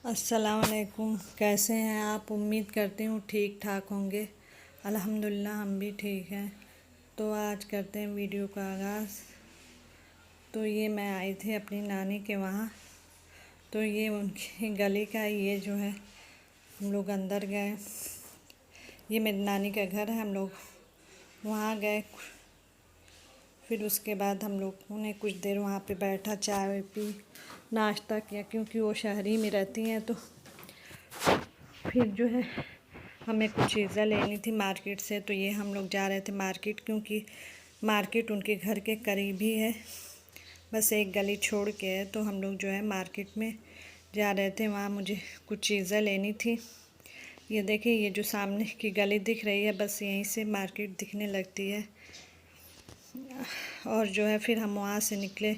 अस्सलाम वालेकुम। कैसे हैं आप? उम्मीद करती हूँ ठीक ठाक होंगे। अल्हम्दुलिल्लाह हम भी ठीक हैं। तो आज करते हैं वीडियो का आगाज़। तो ये मैं आई थी अपनी नानी के वहाँ। तो ये उनकी गली का ये जो है हम लोग अंदर गए। ये मेरी नानी का घर है। हम लोग वहाँ गए। फिर उसके बाद हम लोग उन्हें कुछ देर वहाँ पे बैठा, चाय पी, नाश्ता किया, क्योंकि वो शहरी में रहती हैं। तो फिर जो है हमें कुछ चीज़ें लेनी थी मार्केट से। तो ये हम लोग जा रहे थे मार्केट, क्योंकि मार्केट उनके घर के करीब ही है, बस एक गली छोड़ के है। तो हम लोग जो है मार्केट में जा रहे थे, वहाँ मुझे कुछ चीज़ें लेनी थी। ये देखिए, ये जो सामने की गली दिख रही है, बस यहीं से मार्केट दिखने लगती है। और जो है फिर हम वहाँ से निकले।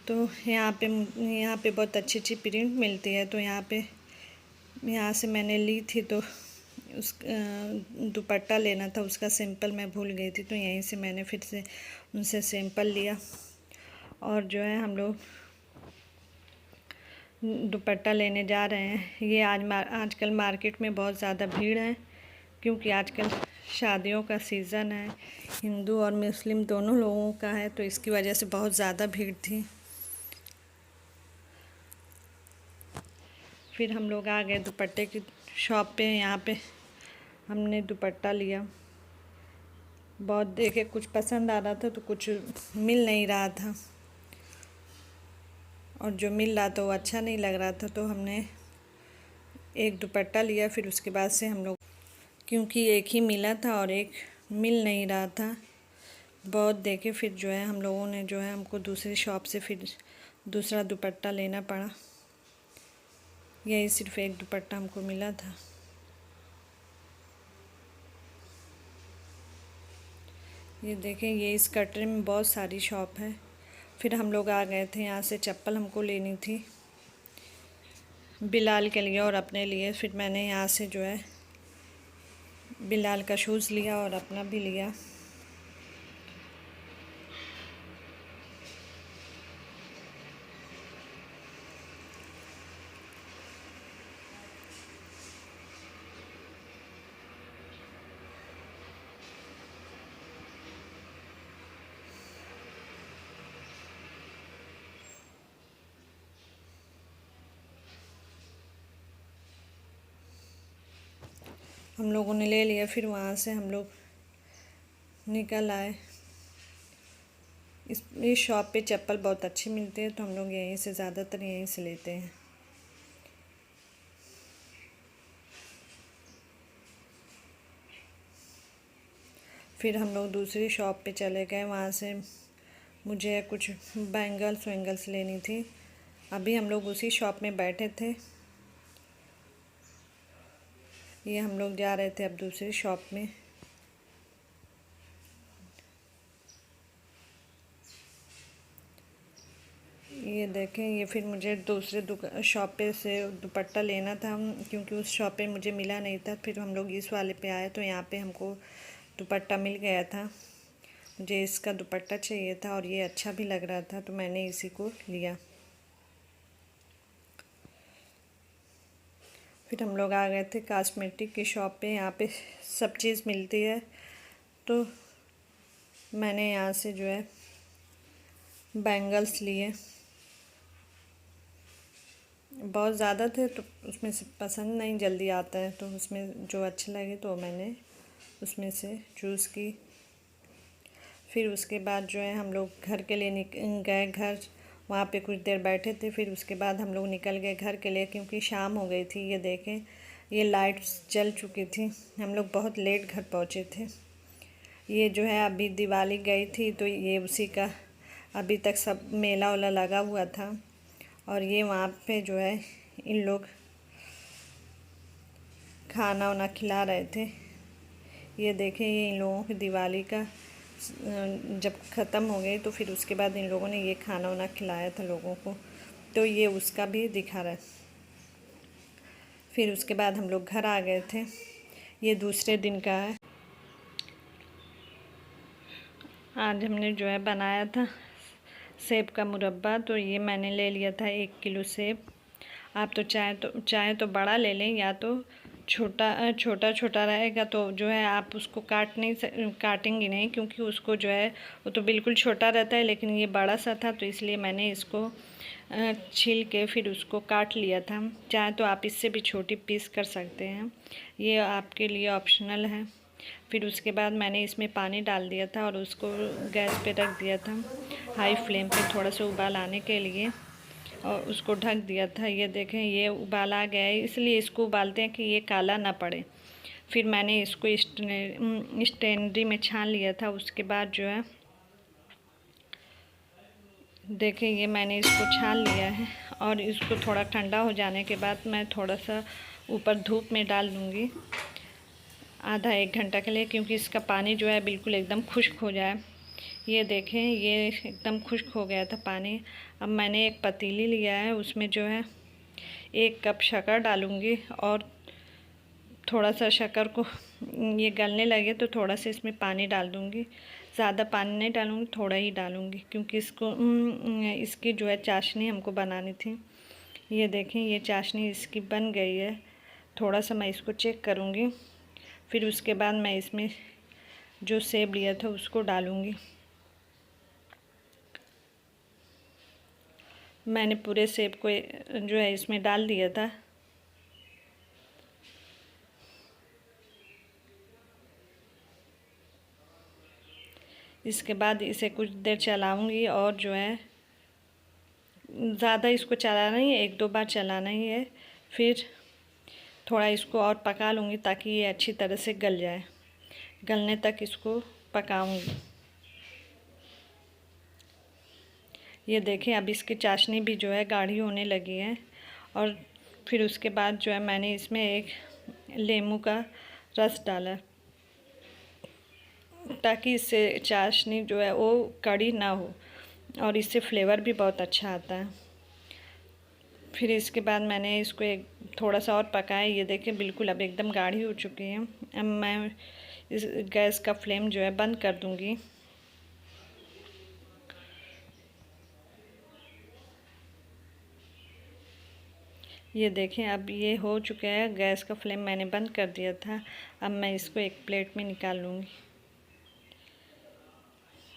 तो यहाँ पे बहुत अच्छी अच्छी प्रिंट मिलती है। तो यहाँ से मैंने ली थी। तो उस दुपट्टा लेना था, उसका सैंपल मैं भूल गई थी। तो यहीं से मैंने फिर से उनसे सैंपल लिया। और जो है हम लोग दुपट्टा लेने जा रहे हैं। ये आजकल मार्केट में बहुत ज़्यादा भीड़ है, क्योंकि आजकल शादियों का सीज़न है, हिंदू और मुस्लिम दोनों लोगों का है। तो इसकी वजह से बहुत ज़्यादा भीड़ थी। फिर हम लोग आ गए दुपट्टे की शॉप पे। यहाँ पे हमने दुपट्टा लिया। बहुत देखे, कुछ पसंद आ रहा था तो कुछ मिल नहीं रहा था, और जो मिल रहा था वो अच्छा नहीं लग रहा था। तो हमने एक दुपट्टा लिया। फिर उसके बाद से हम लोग, क्योंकि एक ही मिला था और एक मिल नहीं रहा था, बहुत देखे, फिर जो है हम लोगों ने जो है हमको दूसरी शॉप से फिर दूसरा दुपट्टा लेना पड़ा। यही सिर्फ एक दुपट्टा हमको मिला था। ये देखें, ये इस कटरे में बहुत सारी शॉप है। फिर हम लोग आ गए थे यहाँ से। चप्पल हमको लेनी थी बिलाल के लिए और अपने लिए। फिर मैंने यहाँ से जो है बिलाल का शूज़ लिया और अपना भी लिया। हम लोगों ने ले लिया। फिर वहाँ से हम लोग निकल आए। इस शॉप पे चप्पल बहुत अच्छी मिलती है, तो हम लोग यहीं से ज़्यादातर यहीं से लेते हैं। फिर हम लोग दूसरी शॉप पे चले गए। वहाँ से मुझे कुछ बैंगल्स लेनी थी। अभी हम लोग उसी शॉप में बैठे थे। ये हम लोग जा रहे थे अब दूसरी शॉप में। ये देखें, ये फिर मुझे दूसरे शॉप पे से दुपट्टा लेना था, क्योंकि उस शॉप पे मुझे मिला नहीं था। फिर हम लोग इस वाले पे आए, तो यहाँ पे हमको दुपट्टा मिल गया था। मुझे इसका दुपट्टा चाहिए था और ये अच्छा भी लग रहा था, तो मैंने इसी को लिया। फिर हम लोग आ गए थे कॉस्मेटिक की शॉप पे। यहाँ पे सब चीज़ मिलती है। तो मैंने यहाँ से जो है बैंगल्स लिए। बहुत ज़्यादा थे, तो उसमें से पसंद नहीं जल्दी आता है, तो उसमें जो अच्छे लगे तो मैंने उसमें से चूज़ की। फिर उसके बाद जो है हम लोग घर के लिए गए घर। वहाँ पे कुछ देर बैठे थे। फिर उसके बाद हम लोग निकल गए घर के लिए, क्योंकि शाम हो गई थी। ये देखें, ये लाइट्स जल चुकी थी। हम लोग बहुत लेट घर पहुँचे थे। ये जो है अभी दिवाली गई थी, तो ये उसी का अभी तक सब मेला वेला लगा हुआ था। और ये वहाँ पे जो है इन लोग खाना वाना खिला रहे थे। ये देखें, ये इन लोगों की दिवाली का जब ख़त्म हो गई, तो फिर उसके बाद इन लोगों ने ये खाना वाना खिलाया था लोगों को। तो ये उसका भी दिखा रहा है। फिर उसके बाद हम लोग घर आ गए थे। ये दूसरे दिन का है। आज हमने जो है बनाया था सेब का मुरब्बा। तो ये मैंने ले लिया था 1 किलो सेब। आप तो चाहे तो बड़ा ले लें, या तो छोटा छोटा रहेगा तो जो है आप उसको काटेंगे नहीं, क्योंकि उसको जो है वो तो बिल्कुल छोटा रहता है, लेकिन ये बड़ा सा था तो इसलिए मैंने इसको छील के फिर उसको काट लिया था। चाहे तो आप इससे भी छोटी पीस कर सकते हैं, ये आपके लिए ऑप्शनल है। फिर उसके बाद मैंने इसमें पानी डाल दिया था और उसको गैस पे रख दिया था हाई फ्लेम पे थोड़ा सा उबाल आने के लिए, और उसको ढक दिया था। ये देखें ये उबाल आ गया है, इसलिए इसको उबालते हैं कि ये काला ना पड़े। फिर मैंने इसको स्टैंडी में छान लिया था। उसके बाद जो है देखें ये मैंने इसको छान लिया है, और इसको थोड़ा ठंडा हो जाने के बाद मैं थोड़ा सा ऊपर धूप में डाल दूँगी आधा 1 घंटा के लिए, क्योंकि इसका पानी जो है बिल्कुल एकदम खुश्क हो जाए। ये देखें ये एकदम खुश्क हो गया था पानी। अब मैंने एक पतीली लिया है, उसमें जो है 1 कप शक्कर डालूँगी, और थोड़ा सा शक्कर को ये गलने लगे तो थोड़ा सा इसमें पानी डाल दूँगी। ज़्यादा पानी नहीं डालूँगी, थोड़ा ही डालूँगी, क्योंकि इसकी जो है चाशनी हमको बनानी थी। ये देखें ये चाशनी इसकी बन गई है। थोड़ा सा मैं इसको चेक करूँगी, फिर उसके बाद मैं इसमें जो सेब लिया था उसको डालूँगी। मैंने पूरे सेब को जो है इसमें डाल दिया था। इसके बाद इसे कुछ देर चलाऊँगी, और जो है ज़्यादा इसको चलाना ही है, 1-2 बार चलाना ही है। फिर थोड़ा इसको और पका लूँगी ताकि ये अच्छी तरह से गल जाए। गलने तक इसको पकाऊँगी। ये देखें अब इसकी चाशनी भी जो है गाढ़ी होने लगी है। और फिर उसके बाद जो है मैंने इसमें एक नींबू का रस डाला, ताकि इससे चाशनी जो है वो कड़ी ना हो, और इससे फ्लेवर भी बहुत अच्छा आता है। फिर इसके बाद मैंने इसको थोड़ा सा और पकाया। ये देखें बिल्कुल अब एकदम गाढ़ी हो चुकी है। अब मैं इस गैस का फ्लेम जो है बंद कर दूँगी। ये देखें अब ये हो चुका है, गैस का फ्लेम मैंने बंद कर दिया था। अब मैं इसको एक प्लेट में निकाल लूँगी।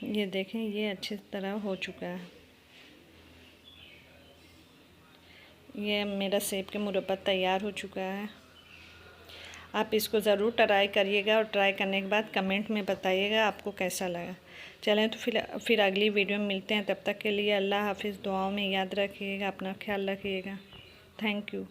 ये देखें ये अच्छी तरह हो चुका है। ये मेरा सेब के मुरब्बा तैयार हो चुका है। आप इसको ज़रूर ट्राई करिएगा, और ट्राई करने के बाद कमेंट में बताइएगा आपको कैसा लगा। चलें तो फिर अगली वीडियो में मिलते हैं। तब तक के लिए अल्लाह हाफिज़। दुआओं में याद रखिएगा, अपना ख्याल रखिएगा। Thank you.